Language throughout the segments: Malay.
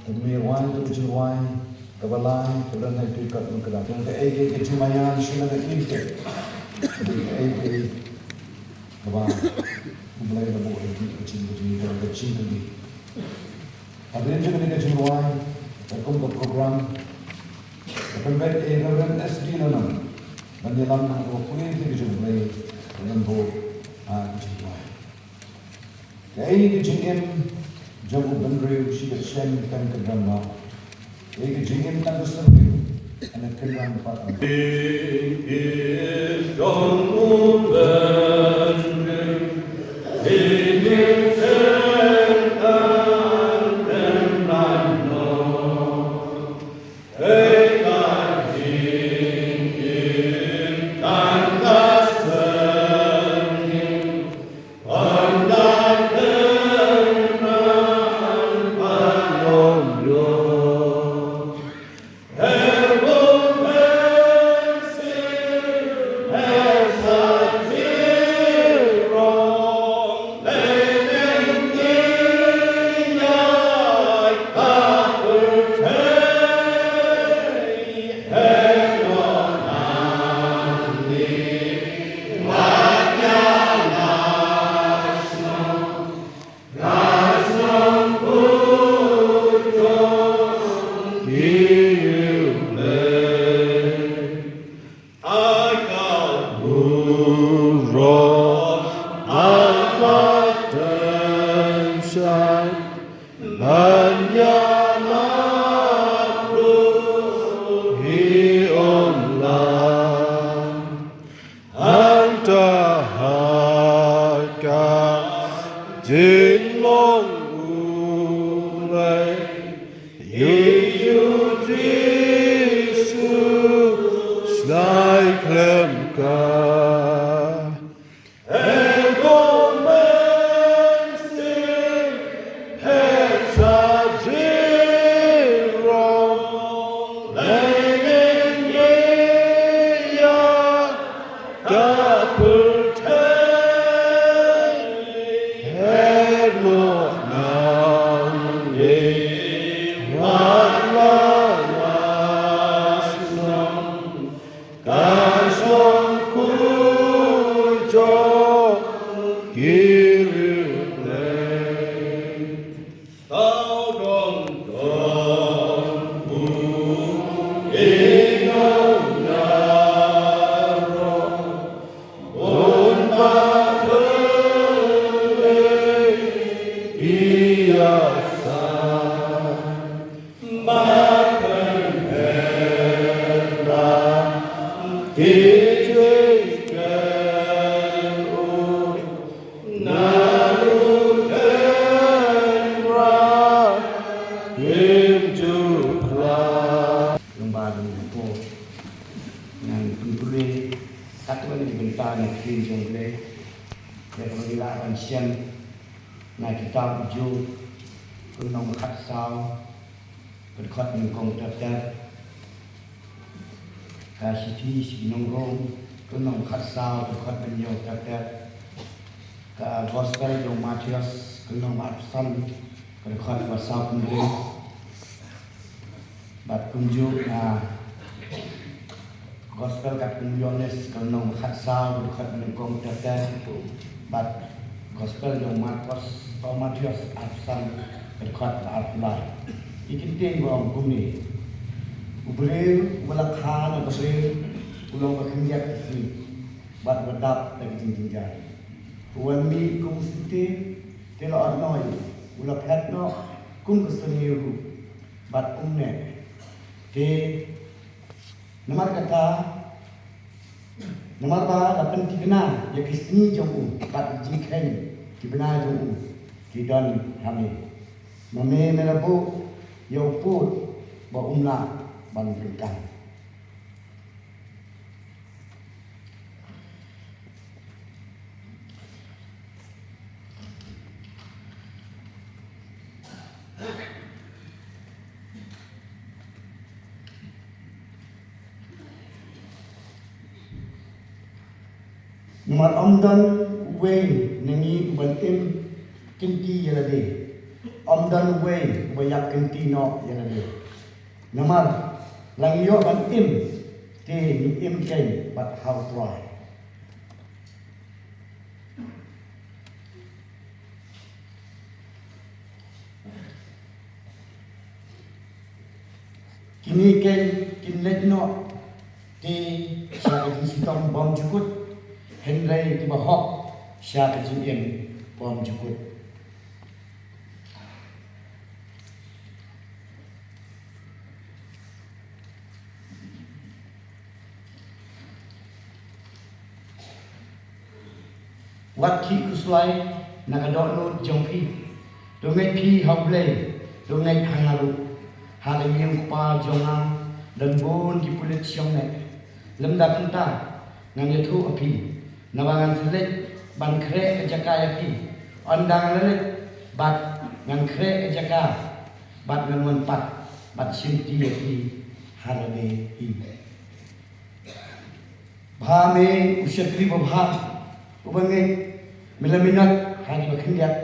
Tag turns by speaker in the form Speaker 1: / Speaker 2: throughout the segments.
Speaker 1: Tumiruan tu juruan kabalai kemudian itu kat mengkerak. Kemudian ke cumayan sila ke itu. Jadi kabar mulai dah buat kecil lagi. Ada juga di juruan terkum ke program. Pembet kemudian SD nanam. Menyelam nak berkulit di juruan dengan buat juruan. Jadi kejadian Jamu Bandri Shiva Shem kan kedama. Jadi kejadian tak berseru. Anak kedama pada. Gospel yang Matius kenal Matsan berkat bahasa Pembeli bat kunjuk Gospel kat Yohanes kenal Khatsal berkat menengkong tetes bat Gospel yang Matius Matsan berkat Al-Quran ikin ting bang kumi ubril walakhan ubril ulong berkenjat si bat berdap lagi tinggal Wan mi kung siti telo arnoy ula phetno kung kusaniru bat umne te namar kata namar ba dapat tigna ya kisni jomu bat jikhen tibna jomu tidan hame mame merabu yo put ba umla ban berikan Nomor amdan Wayne nengi uban kinti yalade
Speaker 2: om dan way banyak kentino yang ada. Namar lang yo ban im ke ni im kai but how try. Kini kan kinlet no di sa di sitong bom jukut Henry di bahok sa kejadian bom jukut. Wat ki kuslai nakadok no jongpi dongai pi hablei dongai hangaru hari yang pa jonga dan bon di pulit siang ne lemda kenta ngan yatu api nabangan selit ban kre jaka api ondang lelit bat ngan kre jaka bat ngan wan pat bat sinti api harane hi bhame usyatri babha ubange milaminat hari bakhindiat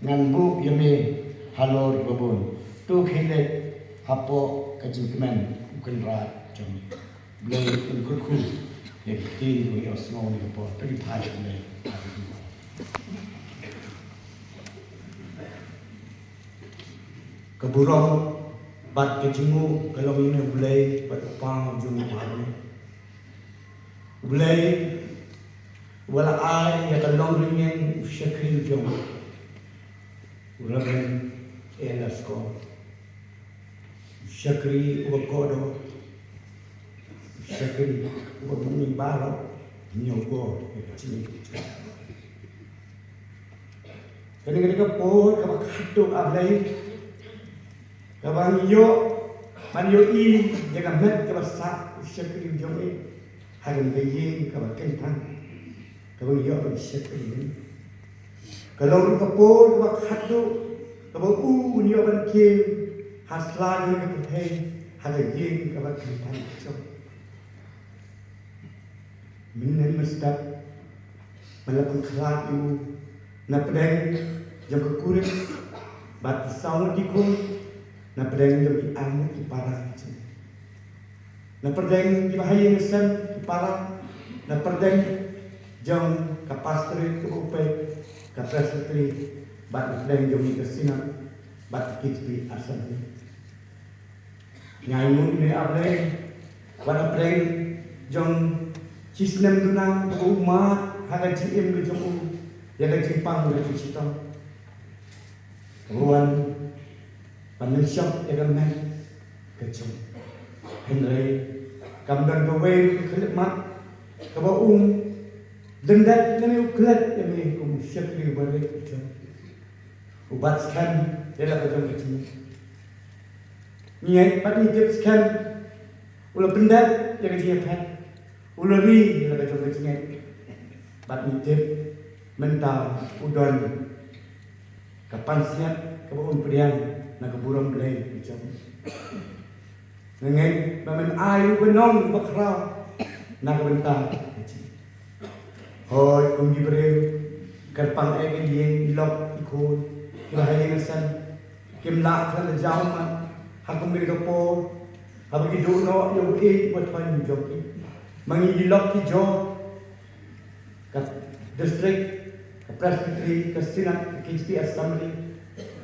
Speaker 2: ngan bu yame halor babon tu khile hapo kajingkemen bukan rat jami belai kurku yang kita ni osno ni apa tadi pahit ni keburang bat kejingu kalau ini belai bat pang jung pahit belai wala ai ya kalong ringen syakil jung ulaben Laskor Syakri ubakodo Syakri ubamuni baro nyogo cini kadang-kadang po kabak hatu ablay kabang yo man yo I jaga met kabasa Syakri jome hagan bayin kabak kentang kabang yo Syakri kalau kapo kabak hatu kabang unyo ban kim haslan ni kepai ada yang kawan kita cakap minat mestap melakukan kelak itu napedeng jam kekurit bat saung dikun napedeng jam dianut di parah napedeng di bahaya ngesan di parah napedeng jam kapastri keupay kapastri bat napedeng jam di kesinan bat kitpi asal Ngayon ni ablay, wana preng jong cisnem dunang tuku umat haga cim ke jong yaga cimpang ke citong. Ruan panusyok yaga men ke jong. Henry kamdan gawe kelipmat kaba dendat ngani uklet yami kum syakri balik ke jong. Ubat skan yaga ke jong ke jong. Niat pat ni tips kan ulah pendat yang dia pat ulah ri yang kata coba pat ni tip mental udon kapan siap kebun pedian nak keburang belai macam nengai mamen ayu benong bakrau nak bentar hoi kum diberi kerpang egen yang ilok ikut bahaya ngesan kimlak kan jauh mat Hakum beri kapor, habis hidup no yang buat pan joki, mangi dilok hijau, kat distrik, kat presbytery, kat sinat, KSP assembly,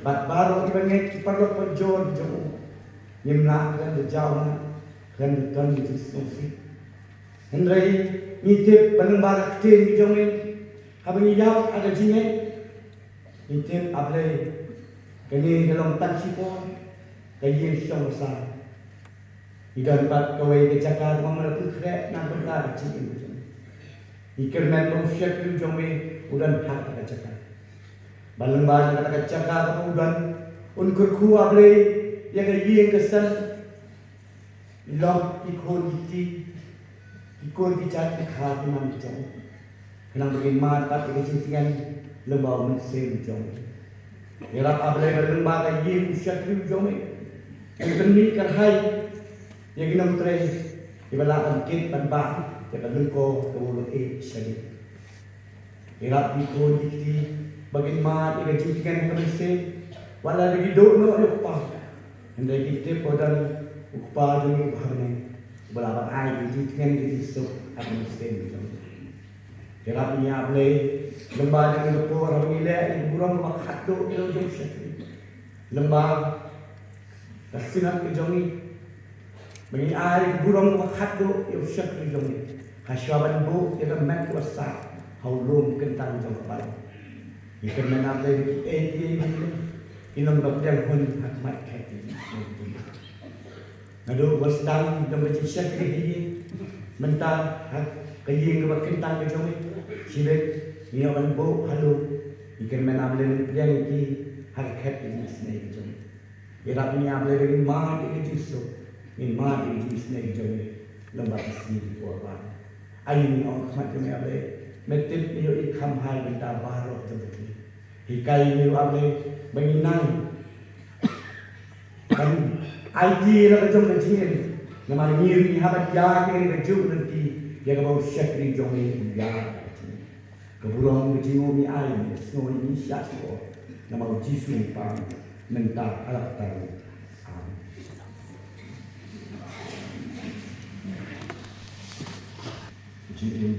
Speaker 2: bat baru ibanget perlu penjual jauh, nyemnak kan jauh kan kan itu semua. Henry nitip pengembar tim hijau ni, habis hijau ada jinget, nitip ablay, kini dalam tansipon. Kajian siang besar. Ikan pat kawai kecakar mamal krek nak bentar cium macam. Ikan memang syakir jombe udan hak kecakar. Balembar kata kecakar udan unkur kuah beli yang kajian kesan. Log ikon iti ikon dicat khar man macam. Kenang bagaimana pat kecintian lembau mesin macam. Irap ablay balembar kajian syakir jombe. Yang benih kerhai yang ginam tray ibalakan kit panbah jaga lengko kewulut syadid irap dikon dikti bagaimana iga jutikan yang mesin Wala lagi duk no lupa. Hendak kita podan upa dulu bahane. Balapan ai di dengan di so akan sen. Kira punya play lembah dengan lupa orang gila ibu orang makat duk itu jom syakri. Lembah kasinat ke jongi. Bagi ai ibu orang makat duk itu syakri jongi. Hasyaban bu kita mek kuasa. Haulum kentang jong kepala. Ikan menang lagi inong dokter pun hakmat kaki. Nado wasdang dong macam syakri ini mentah kaying kebat kentang ke jong sibet ni orang bu halu ikan menang lagi yang ki hakmat ini snake jong. Ira punya lagi mah ini justru ini mah ini snake jong lembab sini buat. Ayu ni orang hakmat kami apa? Metip iyo ikam hai benda baru terjadi. Hikai iyo able menginang kan ID la jom kecil. Nama ngiri habat ya kini kejuk nanti dia kau syakri jom ni ya. Keburang kecil mi ai snow ni syakro. Nama Jisu pang mentah alak tahu.
Speaker 1: Jadi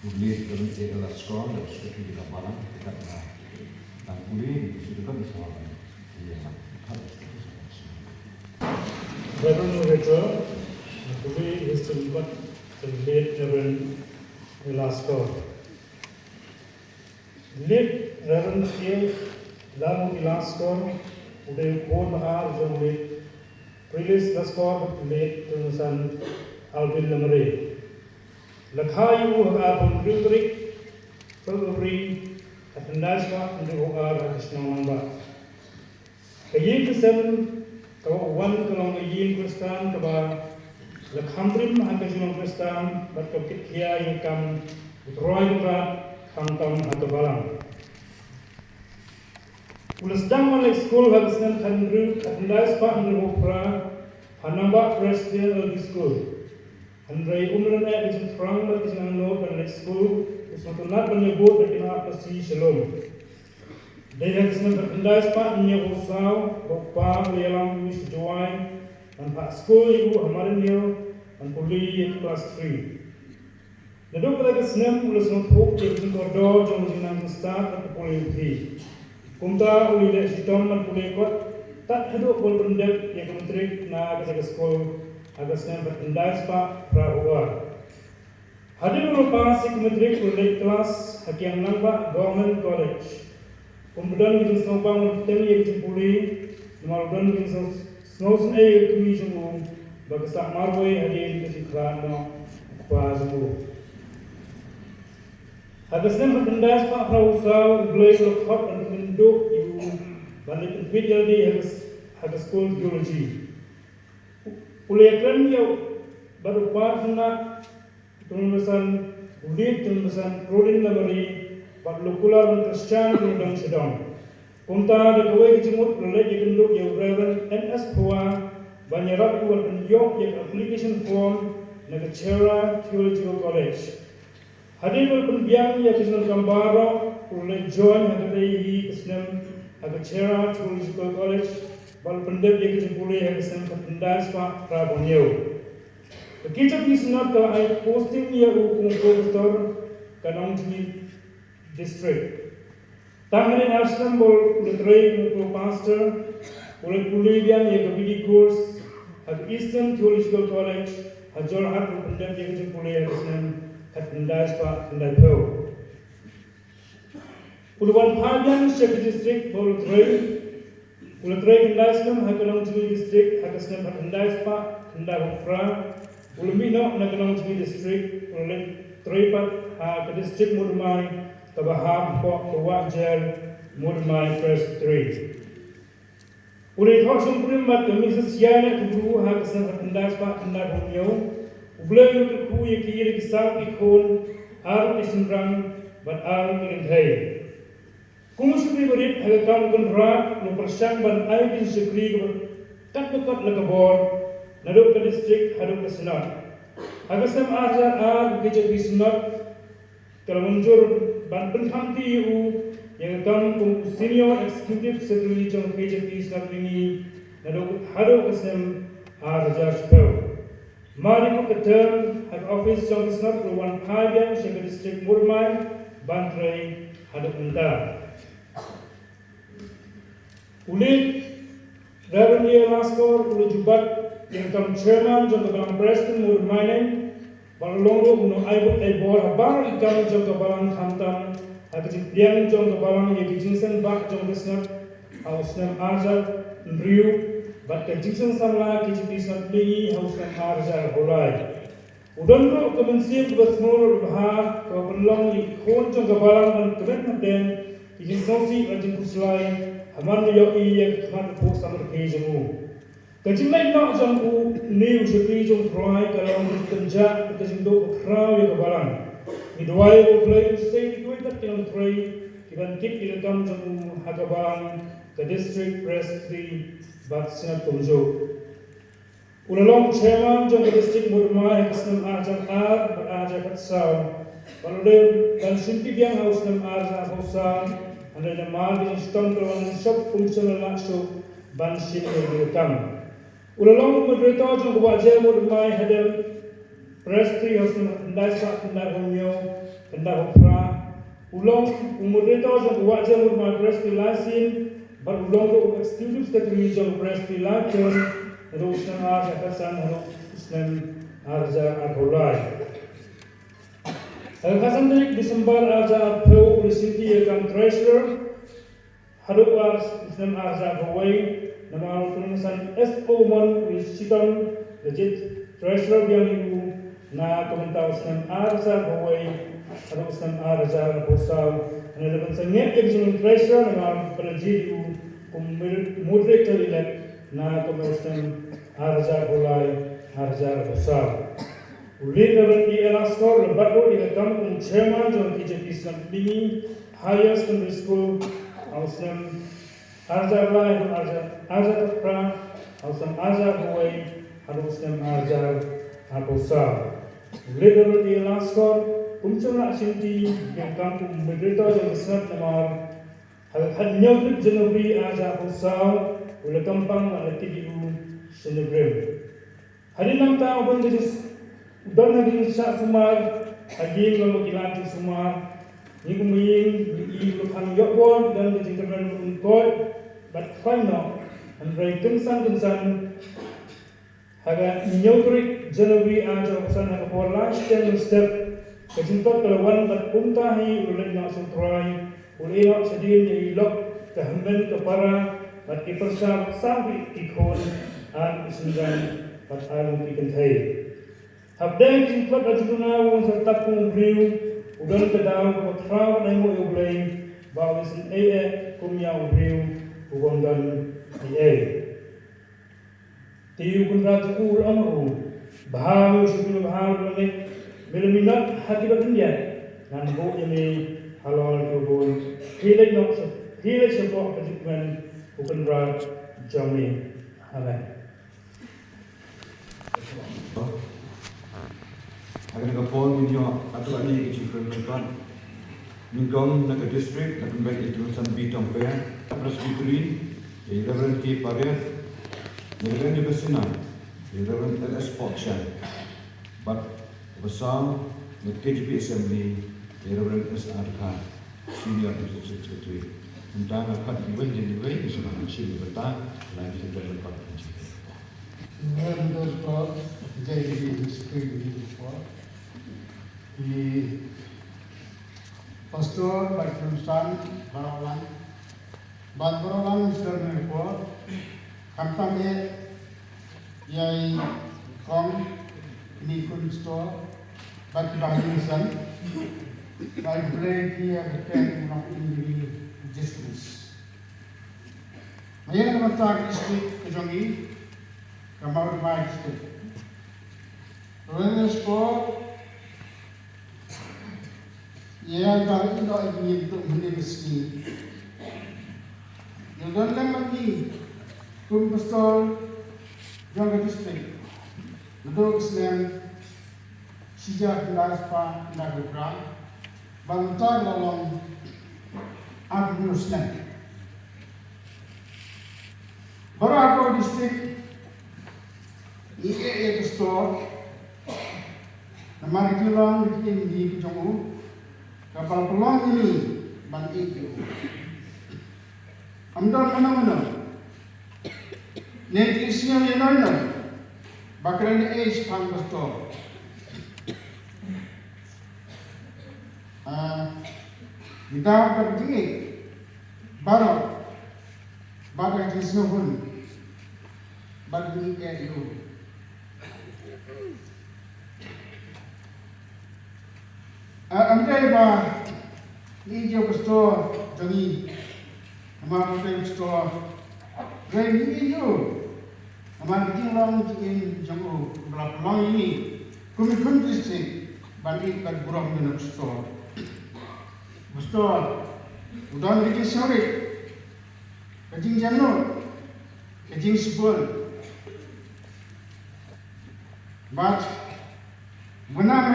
Speaker 1: Late Rev Laskor dan sudah di lapangan dekat dan kulit sudah kan bersama dengan
Speaker 3: Reverend Director, today is to look at the Late Reverend Laskor. Late Reverend A. Lamu Laskor, udah pun mahal jauh Prilis Laskor, Late Tunusan Alvin Lemre. Lakhayu hagapun Rilrik, February, at Nasma, and the Hogar at the Snowmamba. Kayin Kisem, Kawan Kalong Yin Kristan, Kaba, Lakhamrim, and the Jimon Kristan, but Kapikia Yakam, with Roy Kantam at the Balam. Ulasdam Lake School has sent Andrew at Nasma and the Hopra, Hanamba President of the school. Andrei umran is in front of the Nano and school is not menyebut berkenaan pasti shalom. Dia kisah berkendas pak menyebutau bapa lelang wis join dan pak school ibu hamaran dia dan puli kelas 3. Nedok pada kesem ulas notebook jadi koridor jom jenang start atau puli 3. Kumta uli dek sistem dan puli kot tak hidup pun pendek yang kementrik na ke school agasnya berkendas pak prahuwa. Hadir berupa psikometrik ulit kelas hakian nampak Government College. Kemudian kita snobbang bertemu yang jempuli, kemudian kita snowsen yang kami jempul, bagi sak marway hadir kita kerana apa jempul. Agasnya berkendas pak prahuwa mulai lekhat dan bentuk ibu balik individual di agas school geology. Kuliahkan dia berupa kena tulisan ulit tulisan rolling lamari parlokular dan Christian dan sedang. Kumta ada kawai kecemut relay jenduk yang Reverend NS Pua banyarap iwal penjok yang application form naga Chera Theological College. Hadir berpenbiang yang kisah gambar relay join hadapi kisah naga Chera Theological College. Bal pendek yang kejempuli yang kesan kependas pak Prabonyo. Kita bisnat kalau ay posting dia hukum pastor kanong jini district. Tangan Aslam bol letray hukum pastor oleh kuliah yang kebidi course at Eastern Theological College hajol hat pendek yang kejempuli yang kesan kependas pak Ndapo. Uluan Pajan Syekh District bol letray Ulatrai Kendasnam Hakalong Jumi District Hakasnam Hakandais Pak Kendar Hufra Ulumino Nakalong Jumi District Ulatrai Pak Hak District Mudmai Tabaham Pok Kawajar Mudmai First 3 Ulit Hoksum Purimbat Kami Sesiana Keburu Hakasnam Hakandais Pak Kendar Humyo Ublay Nukuku Yakiri Kisang Ikon Aru Isimrang Bat Aru Kilinthay Kung syukri berit hagakam kenrat no persyang ban ay din syukri kat dekat lekabor naduk ke distrik haduk ke senat hagasam ajar ar gejak di senat kalau muncul ban penhamti u yang kam kum senior executive secretary jong KJP snap ini nadok hado kesem arja spell mari ko ketem hak office jong snap ruang phagyang shek district murmai bantrei hado unda ulit Reverend Laskor ulu jubat yang kam chairman jong kebalang presiden murmai balong uno aibut aibor habang ikam jong kebalang khantam Agak yang jong kebalang yang dijinsen bak jong kesnap hausnam arja riu bat kejinsen samla KJP snap lingi hausnam arja holai udon ro kemensip basmur bah ko penlong ikon jong kebalang dan kemen den dijinsen si ajin kuslai haman yo i yang khat po samar kejemu kejimai no jong u new jp jong roi kalau kenja kejindo krau yo kebalang Midway will play to say the that can three, given kick in the come to Hagabang, the district press 3, but Senate Kumjo. Ulalong chairman, John the district Murmai, Hasnam Arjan R, but Arja Katsau, Palode, Dan Shimpi Young House Nam Arja Hosa, and then the Margin Stumble and Shop Functional Laksho, Ban Shin will come. Ulalong moderator, John the Wajah Murmai, Hadel. Press 3 harus kendai sak kendai homyo kendai hopra ulong moderator jang wajah murma press 3 lasin bar ulong do executive secretary jang press 3 lakin terus nang kasan Islam arja atolai kasan dari Desember arja pro receipt kan treasurer hadu Islam arja bawai nama tulisan SO1 recitan legit treasurer yang ibu na komentar Islam arja bawai atau Islam arja posal ane dapat sengit yang treasurer nama pelajari moderator elect na komentar Islam arja bawai arja posal ulit dapat di Laskor lebat ro di kam chairman jong KJP Islam ini higher secondary school Islam arja bawai arja pra Islam arja bawai atau Islam arja posal Later di Laskor, nak sinti yang kampung berita yang besar namar. Hanya untuk Januari aja usau, oleh kampung ada TDU Senebrem. Hari nam tahu pun jadi udah nanti syak sumar, lagi lalu kilanti sumar. Ni kuming, ni lukan yokwan dan dijengkeran untuk, but final, andai kensan. Haga nyokrik Januari aja usan haga por last step kejimpat kelawan bat puntahi ulai nak sutrai ulai nak sedih ni lok kehamben kepara bat kipersa sampai ikon an isingan bat alu pikentai habdang kejimpat ajuna wong serta kumbriu udan kedau kotrau naimu ulai bawisin kumya ubriu ugondan ie Tiu kunrat ul amru baharu syukur baharu ni melaminat hati bagian dan bo ini halal kubun hilai nok hilai sebab kejutan kunrat jami amen.
Speaker 1: Agar kapon video atau ini kecil kepan mingkong nak district nak baik itu sampai tompe presbytery Reverend K Pare Reverend juga senang, Reverend LS Portion, but besar the KJP Assembly, Reverend SR Khan, Senior Executive Secretary. Tentang akan event yang dibuat, seorang sini bertang, lagi sedang lepas kunci.
Speaker 4: Members of KJP Secretary for the Pastor Bakrimstan Barawan, Barawan Mr. Report. Kampung yai kong ni kun store bagi bahagian baik break dia berkait dengan ini justice. Ayat nomor district kejongi kamar baik district. Awareness for ia baru ini untuk menjadi yang dalam lagi Kum Pastor Jaga District Duduk Islam Sijak Laspa Nagukra Bantar Lalong aku Muslim. Baru aku distrik ini store nama dikilang di Kejongu kapal peluang ini bang itu. Amdan mana nanti isinya yang bakalan age pang store. Kita berdiri baru yang isinya pun bagi itu. Amdai ba ni jo store jangi amar hotel store rai ni jo amar jinglong in jangu berapa long ini kun district bagi kat burang minat store udah ni sore kajing jano kajing sebul but benar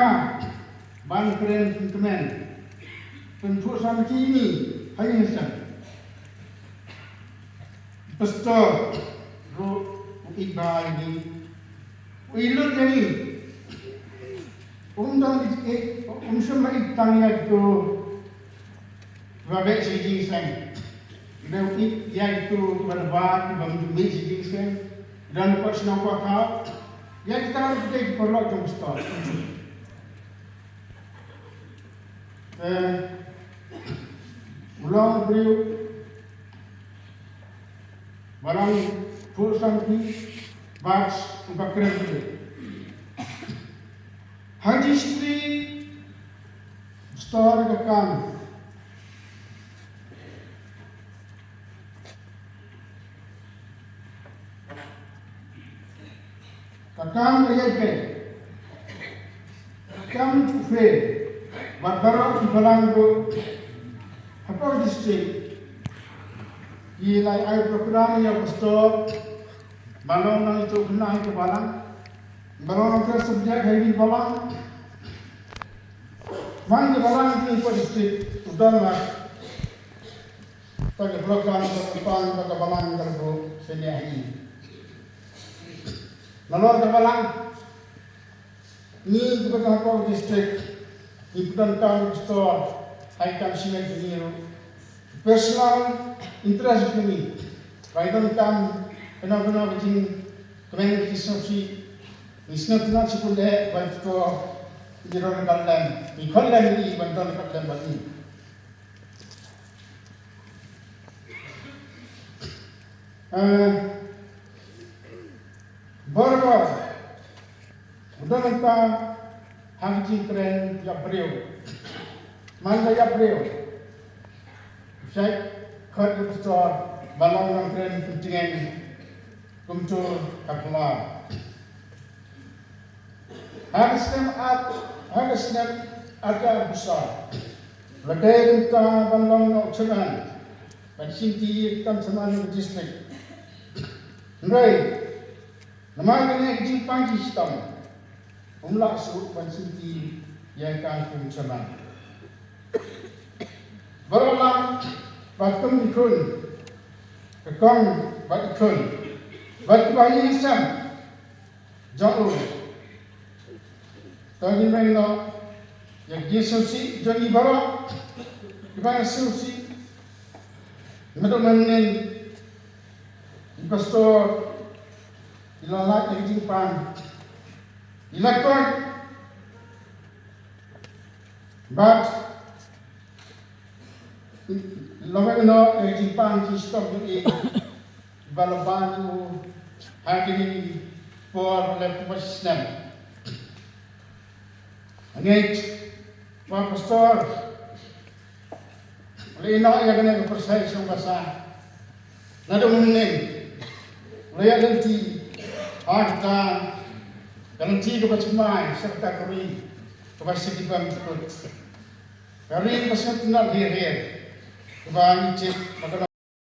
Speaker 4: ban keren teman untuk sama kini hanya sen pastor ro iba ini ilut jadi undang semua itangnya itu babek siji sen dan ia itu berbat bang demi siji sen dan pas nampak kau ya kita harus perlu jom pastor ulang beliau barang pulsan di bas bakran beliau haji istri store kakam kakam cufe Barbara Balang apa district gilai air program yang pastor balong nang itu kena ke Balang balong ke subjek hari Balang mana Balang itu district sudah lah pada program depan pada Balang kalau senia ini lalu ke Balang ni kita apa district Ikutan kami store, haikan simen junior, personal interest kami. Kaitan kami benar-benar begini, kami kisahsi, isna tunas sekolah, baik store, jiran kalian, ikutlah ini bantuan kalian bagi. Baru, udah kita Hangji keren Yapril, mana Yapril? Saya kerja pastor balong keren kucing kumcur kapula. Harusnya ada besar. Ledai kita balong ceran, pencinti kita semuanya distrik. Nrai, nama ini jipang sistem. Umlah suut pencinti yang akan kumceman. Berulang batum ikun, kekong bat ikun, bat bayi isam, jauh. Tadi mana yang dia susi jadi barak, kita susi. Madu manen, pastor, ilalak yang jipang. Laskor, but Loveno Jipang stop di Balabanu hari for Lepusnem. Angit, Pak Pastor, Lino yang kena percaya sama bahasa. Nado mungkin, lihat nanti harta. Kalau tiga macam serta kami kepada bang ikut. Kami pasal tidak lihat, kebanyakan